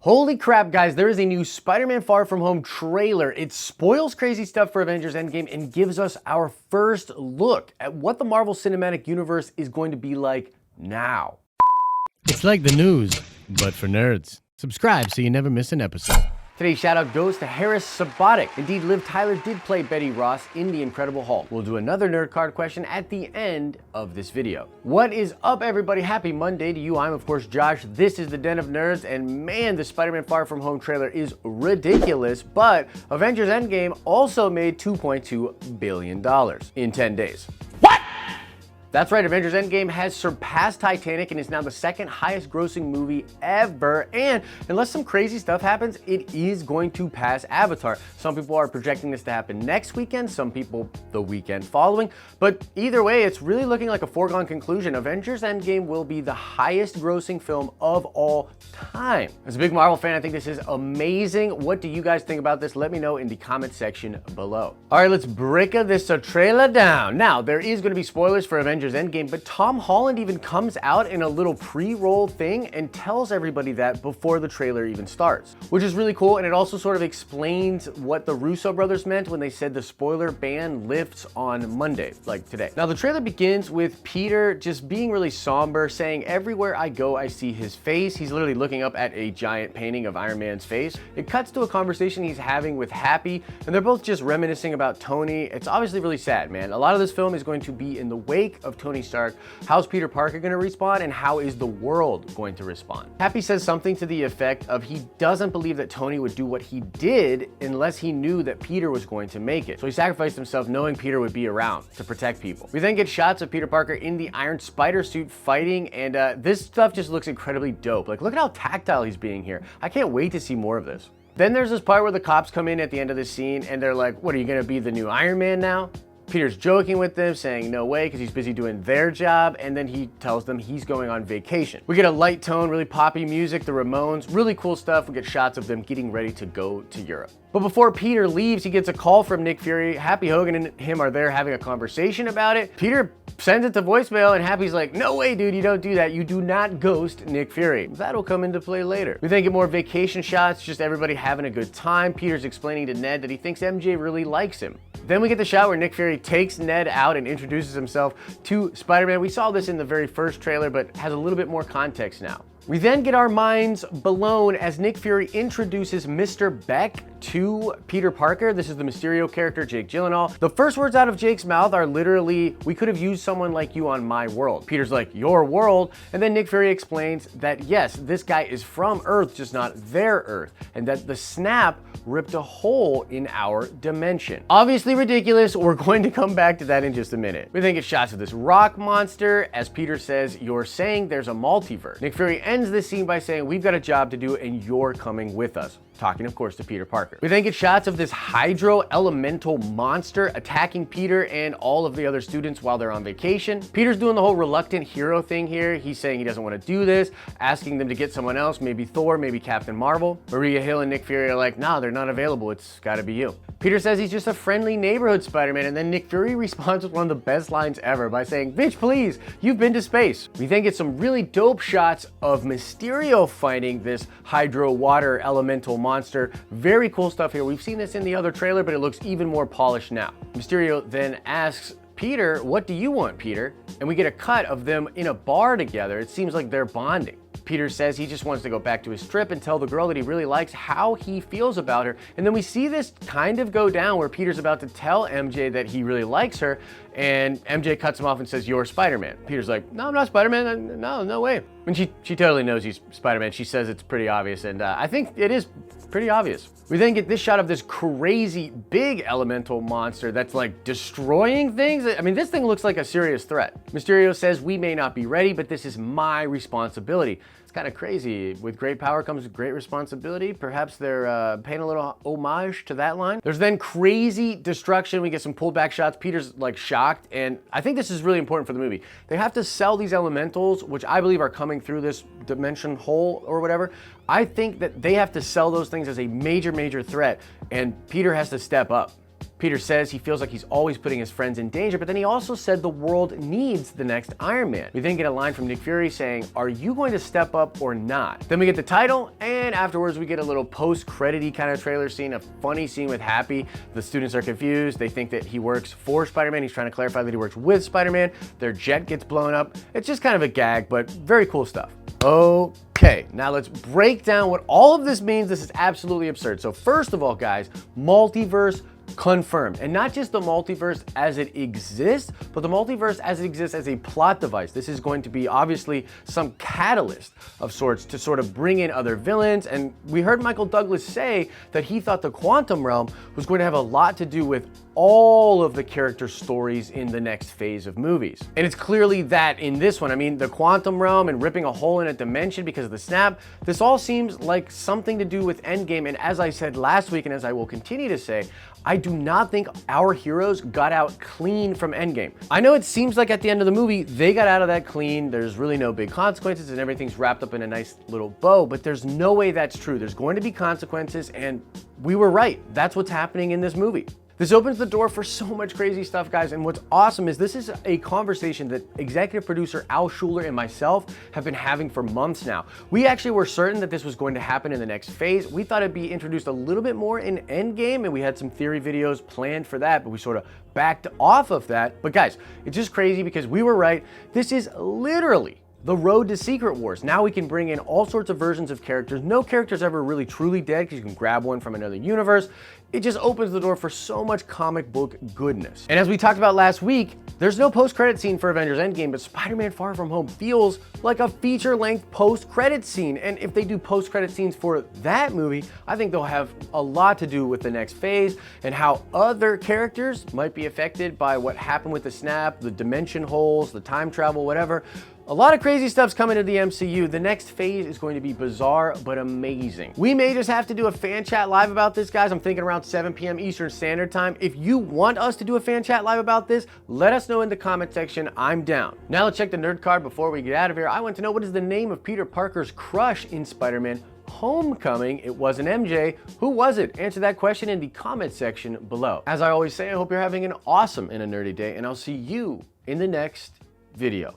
Holy crap, guys, there is a new Spider-Man Far From Home trailer. It spoils crazy stuff for Avengers Endgame and gives us our first look at what the Marvel Cinematic Universe is going to be like now. It's like the news, but for nerds. Subscribe so you never miss an episode. Today's shout out goes to Harris Sabatic. Indeed, Liv Tyler did play Betty Ross in The Incredible Hulk. We'll do another nerd card question at the end of this video. What is up, everybody? Happy Monday to you. I'm, of course, Josh. This is the Den of Nerds, and man, the Spider-Man Far From Home trailer is ridiculous, but Avengers Endgame also made $2.2 billion in 10 days. That's right, Avengers Endgame has surpassed Titanic and is now the second highest grossing movie ever. And unless some crazy stuff happens, it is going to pass Avatar. Some people are projecting this to happen next weekend, some people the weekend following. But either way, it's really looking like a foregone conclusion. Avengers Endgame will be the highest grossing film of all time. As a big Marvel fan, I think this is amazing. What do you guys think about this? Let me know in the comment section below. All right, let's break this trailer down. Now, there is going to be spoilers for Avengers Endgame, but Tom Holland even comes out in a little pre-roll thing and tells everybody that before the trailer even starts, which is really cool. And it also sort of explains what the Russo brothers meant when they said the spoiler ban lifts on Monday, like today. Now, the trailer begins with Peter just being really somber, saying, "Everywhere I go, I see his face." He's literally looking up at a giant painting of Iron Man's face. It cuts to a conversation he's having with Happy, and they're both just reminiscing about Tony. It's obviously really sad, man. A lot of this film is going to be in the wake of Tony Stark. How's Peter Parker going to respond, and how is the world going to respond? Happy says something to the effect of he doesn't believe that Tony would do what he did unless he knew that Peter was going to make it. So he sacrificed himself knowing Peter would be around to protect people. We then get shots of Peter Parker in the Iron Spider suit fighting, and this stuff just looks incredibly dope. Like, look at how tactile he's being here. I can't wait to see more of this. Then there's this part where the cops come in at the end of the scene and they're like, "What, are you going to be the new Iron Man now?" Peter's joking with them, saying no way, because he's busy doing their job, and then he tells them he's going on vacation. We get a light tone, really poppy music, the Ramones, really cool stuff. We get shots of them getting ready to go to Europe. But before Peter leaves, he gets a call from Nick Fury. Happy Hogan and him are there having a conversation about it. Peter sends it to voicemail, and Happy's like, "No way, dude, you don't do that. You do not ghost Nick Fury." That'll come into play later. We then get more vacation shots, just everybody having a good time. Peter's explaining to Ned that he thinks MJ really likes him. Then we get the shot where Nick Fury takes Ned out and introduces himself to Spider-Man. We saw this in the very first trailer, but has a little bit more context now. We then get our minds blown as Nick Fury introduces Mr. Beck to Peter Parker. This is the Mysterio character, Jake Gyllenhaal. The first words out of Jake's mouth are literally, "We could have used someone like you on my world." Peter's like, "Your world?" And then Nick Fury explains that yes, this guy is from Earth, just not their Earth, and that the snap ripped a hole in our dimension. Obviously ridiculous. We're going to come back to that in just a minute. We then get shots of this rock monster. As Peter says, "You're saying there's a multiverse." Nick Fury ends this scene by saying, "We've got a job to do and you're coming with us." Talking, of course, to Peter Parker. We then get shots of this hydro elemental monster attacking Peter and all of the other students while they're on vacation. Peter's doing the whole reluctant hero thing here. He's saying he doesn't want to do this, asking them to get someone else, maybe Thor, maybe Captain Marvel. Maria Hill and Nick Fury are like, "Nah, they're not available. It's gotta be you." Peter says he's just a friendly neighborhood Spider-Man, and then Nick Fury responds with one of the best lines ever by saying, "Bitch, please, you've been to space." We then get some really dope shots of Mysterio fighting this hydro water elemental monster. Very cool stuff here. We've seen this in the other trailer, but it looks even more polished now. Mysterio then asks Peter, "What do you want, Peter?" And we get a cut of them in a bar together. It seems like they're bonding. Peter says he just wants to go back to his trip and tell the girl that he really likes how he feels about her. And then we see this kind of go down where Peter's about to tell MJ that he really likes her, and MJ cuts him off and says, "You're Spider-Man." Peter's like, "No, I'm not Spider-Man. No way." And she totally knows he's Spider-Man. She says it's pretty obvious, and I think it is pretty obvious. We then get this shot of this crazy big elemental monster that's like destroying things. I mean, this thing looks like a serious threat. Mysterio says, "We may not be ready, but this is my responsibility." It's kind of crazy. With great power comes great responsibility. Perhaps they're paying a little homage to that line. There's then crazy destruction. We get some pulled back shots. Peter's like shocked, and I think this is really important for the movie. They have to sell these elementals, which I believe are coming through this dimension hole or whatever. I think that they have to sell those things as a major threat, and Peter has to step up. Peter says he feels like he's always putting his friends in danger, but then he also said the world needs the next Iron Man. We then get a line from Nick Fury saying, "Are you going to step up or not?" Then we get the title, and afterwards we get a little post-credity kind of trailer scene, a funny scene with Happy. The students are confused. They think that he works for Spider-Man. He's trying to clarify that he works with Spider-Man. Their jet gets blown up. It's just kind of a gag, but very cool stuff. Okay, now let's break down what all of this means. This is absolutely absurd. So first of all, guys, multiverse confirmed. And not just the multiverse as it exists, but the multiverse as it exists as a plot device. This is going to be obviously some catalyst of sorts to sort of bring in other villains. And we heard Michael Douglas say that he thought the quantum realm was going to have a lot to do with all of the character stories in the next phase of movies. And it's clearly that in this one. I mean, the quantum realm and ripping a hole in a dimension because of the snap, this all seems like something to do with Endgame. And as I said last week, and as I will continue to say, I do not think our heroes got out clean from Endgame. I know it seems like at the end of the movie, they got out of that clean. There's really no big consequences and everything's wrapped up in a nice little bow, but there's no way that's true. There's going to be consequences, and we were right. That's what's happening in this movie. This opens the door for so much crazy stuff, guys, and what's awesome is this is a conversation that executive producer Al Schuler and myself have been having for months now. We actually were certain that this was going to happen in the next phase. We thought it'd be introduced a little bit more in Endgame, and we had some theory videos planned for that, but we sort of backed off of that. But guys, it's just crazy because we were right. This is literally the road to Secret Wars. Now we can bring in all sorts of versions of characters. No character's ever really truly dead because you can grab one from another universe. It just opens the door for so much comic book goodness. And as we talked about last week, there's no post-credit scene for Avengers Endgame, but Spider-Man Far From Home feels like a feature-length post-credit scene. And if they do post-credit scenes for that movie, I think they'll have a lot to do with the next phase and how other characters might be affected by what happened with the snap, the dimension holes, the time travel, whatever. A lot of crazy stuff's coming to the MCU. The next phase is going to be bizarre, but amazing. We may just have to do a fan chat live about this, guys. I'm thinking around 7 p.m. Eastern Standard Time. If you want us to do a fan chat live about this, let us know in the comment section. I'm down. Now let's check the nerd card before we get out of here. I want to know, what is the name of Peter Parker's crush in Spider-Man Homecoming? It wasn't MJ. Who was it? Answer that question in the comment section below. As I always say, I hope you're having an awesome and a nerdy day, and I'll see you in the next video.